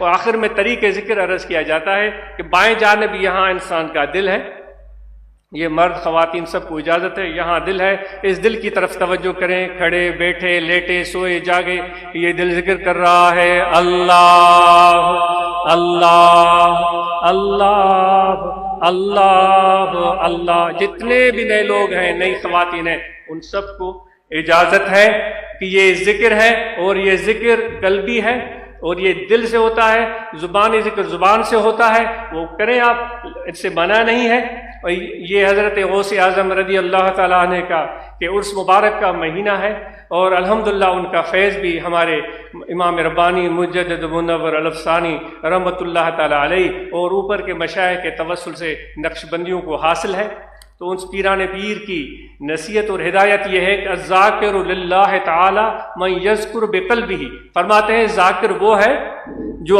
اور آخر میں طریق ذکر عرض کیا جاتا ہے کہ بائیں جانب یہاں انسان کا دل ہے، یہ مرد خواتین سب کو اجازت ہے، یہاں دل ہے، اس دل کی طرف توجہ کریں، کھڑے بیٹھے لیٹے سوئے جاگے، یہ دل ذکر کر رہا ہے اللہ اللہ اللہ اللہ اللہ۔ جتنے بھی نئے لوگ ہیں، نئی خواتین ہیں، ان سب کو اجازت ہے کہ یہ ذکر ہے، اور یہ ذکر قلبی ہے اور یہ دل سے ہوتا ہے، زبانی ذکر زبان سے ہوتا ہے، وہ کریں آپ، اس سے منع نہیں ہے۔ اور یہ حضرت غوث اعظم رضی اللہ تعالیٰ عنہ کا کہ عرس مبارک کا مہینہ ہے، اور الحمدللہ ان کا فیض بھی ہمارے امام ربانی مجدد منور الافسانی رحمۃ اللہ تعالیٰ علیہ اور اوپر کے مشائخ کے توسل سے نقش بندیوں کو حاصل ہے۔ تو ان پیران پیر کی نصیحت اور ہدایت یہ ہے کہ الذاکر للہ تعالی من یذکر بقلبہ، فرماتے ہیں ذاکر وہ ہے جو